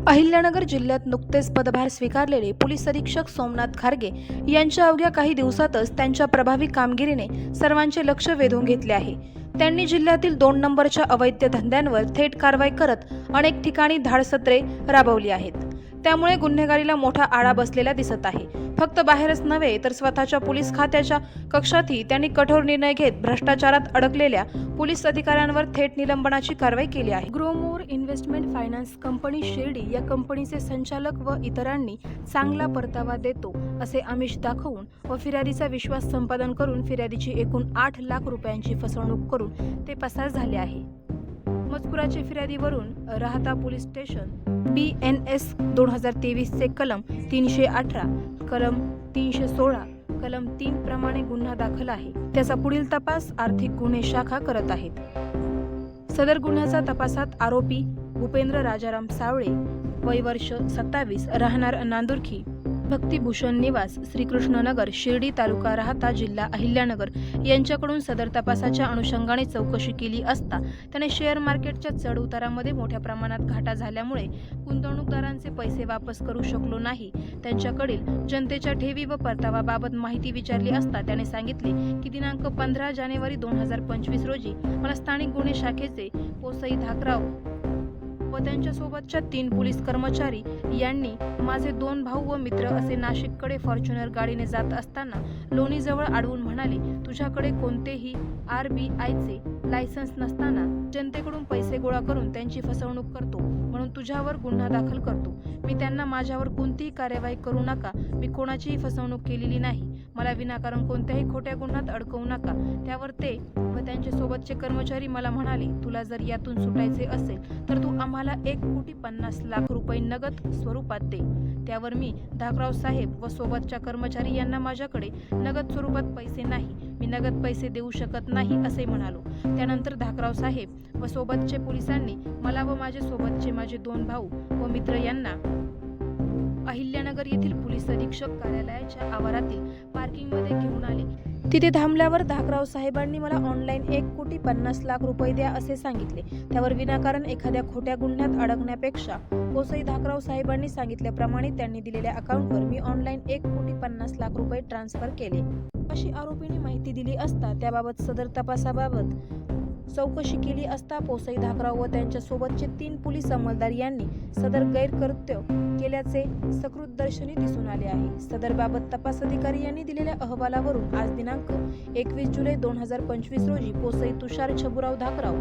अहिल्यानगर जिल्ह्यात नुकतेच पदभार स्वीकारलेले पोलीस अधीक्षक सोमनाथ खारगे यांच्या अवघ्या काही दिवसातच त्यांच्या प्रभावी कामगिरीने सर्वांचे लक्ष वेधून घेतले आहे। त्यांनी जिल्ह्यातील 2 नंबरच्या अवैध धंद्यांवर थेट कारवाई करत अनेक ठिकाणी धाडसत्रे राबवली आहेत। त्यामुळे गुन्हेगारीला मोठा आळा बसलेला दिसत आहे। फक्त बाहेरच नव्हे तर स्वतःच्या पोलीस खात्याच्या कक्षातही त्यांनी कठोर निर्णय घेत भ्रष्टाचारात अडकलेल्या पोलीस अधिकाऱ्यांवर थेट निलंबनाची कारवाई केली आहे। Growmore investment finance company Shirdi या कंपनीचे संचालक व इतरांनी चांगला परतावा देतो असे आमिष दाखवून व फिर्यादीचा विश्वास संपादन करून फिर्यादीची एकूण 8 लाख रुपयांची फसवणूक करून ते पसार झाले आहे। मजकुराच्या फिर्यादीवरून राहता पोलीस स्टेशन BNS 2023 चे कलम 318, कलम 316, कलम 3 प्रमाणे गुन्हा दाखल आहे। त्याचा पुढील तपास आर्थिक गुन्हे शाखा करत आहेत। सदर गुन्ह्याचा तपासात आरोपी भूपेंद्र राजाराम सावळे, वय वर्ष 27, राहणार नांदुर्खी, भक्तिभूषण निवास, श्रीकृष्णनगर, शिर्डी तालुका राहता जिल्हा अहिल्यानगर यांच्याकडून सदर तपासाच्या अनुषंगाने चौकशी केली असता त्याने शेअर मार्केटच्या चढ उतारामध्ये मोठ्या प्रमाणात घाटा झाल्यामुळे गुंतवणूकदारांचे पैसे वापस करू शकलो नाही। त्यांच्याकडील जनतेच्या ठेवी व परतावाबाबत माहिती विचारली असता त्याने सांगितले की दिनांक 15 जानेवारी 2025 रोजी मला स्थानिक गुन्हे शाखेचे पोसई धाकराव व त्यांच्यासोबतच्या 3 पोलीस कर्मचारी यांनी माझे 2 भाऊ व मित्र असे नाशिककडे फॉर्च्युनर गाडीने जात असताना लोणीजवळ अडवून म्हणाले, तुझ्याकडे कोणतेही RBIचे लायसन्स नसताना जनतेकडून पैसे गोळा करून त्यांची फसवणूक करतो म्हणून तुझ्यावर गुन्हा दाखल करतो। मी त्यांना माझ्यावर कोणतीही कार्यवाही करू नका, मी कोणाचीही फसवणूक केलेली नाही, मला विनाकारण कोणत्याही खोट्या गुन्ह्यात अडकवू नका। त्यावर ते व त्यांच्या सोबतचे कर्मचारी मला म्हणाले, तुला जर यातून सुटायचे असेल तर तू आम्हाला 1,50,00,000 रुपये नगद स्वरूपात दे। त्यावर मी धाकराव साहेब व सोबतच्या कर्मचारी यांना माझ्याकडे नगद स्वरूपात पैसे नाही, मी नगद पैसे देऊ शकत नाही असे म्हणालो। त्यानंतर धाकराव साहेब व सोबतचे पोलिसांनी मला व माझे सोबतचे माझे 2 भाऊ व मित्र यांना अहिल्यानगर येथील पोलीस अधीक्षक कार्यालयाच्या आवारातील पार्किंगमध्ये घेऊन आले। तिथे थांबल्यावर धाकराव साहेबांनी मला ऑनलाईन 1,50,00,000 रुपये द्या असे सांगितले। त्यावर विनाकारण एखाद्या खोट्या गुन्ह्यात अडकण्यापेक्षा पोसई धाकराव साहेबांनी सांगितल्याप्रमाणे त्यांनी दिलेल्या अकाउंटवर मी ऑनलाईन 1,50,00,000 रुपये ट्रान्सफर केले अशी आरोपींनी माहिती दिली असता त्याबाबत सदर तपासाबाबत चौकशी केली असता पोसई धाकराव व त्यांच्या सोबतचे 3 पोलीस अंमलदार यांनी सदर गैरकृत्य केल्याचे सकृतदर्शनी दिसून आले आहे। सदर बाबत तपास अधिकारी यांनी दिलेल्या अहवालावरून आज दिनांक 21 जुलै 2025 रोजी पोसई तुषार छबुराव धाकराव,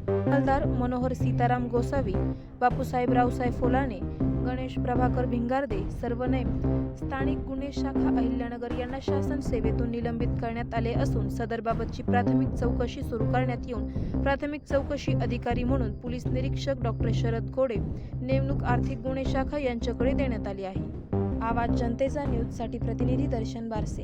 अंमलदार मनोहर सीताराम गोसावी, बापूसाहेब रावसाहेब फोलाने, गणेश प्रभाकर भिंगारदे, सर्वनेम स्थानिक गुन्हे शाखा अहिल्यानगर यांना शासन सेवेतून निलंबित करण्यात आले असून सदरबाबतची प्राथमिक चौकशी सुरू करण्यात येऊन प्राथमिक चौकशी अधिकारी म्हणून पोलीस निरीक्षक डॉ. शरद घोडे नेमणूक आर्थिक गुन्हे शाखा यांच्याकडे देण्यात आली आहे। आवाज जनतेचा न्यूजसाठी प्रतिनिधी दर्शन बारसे।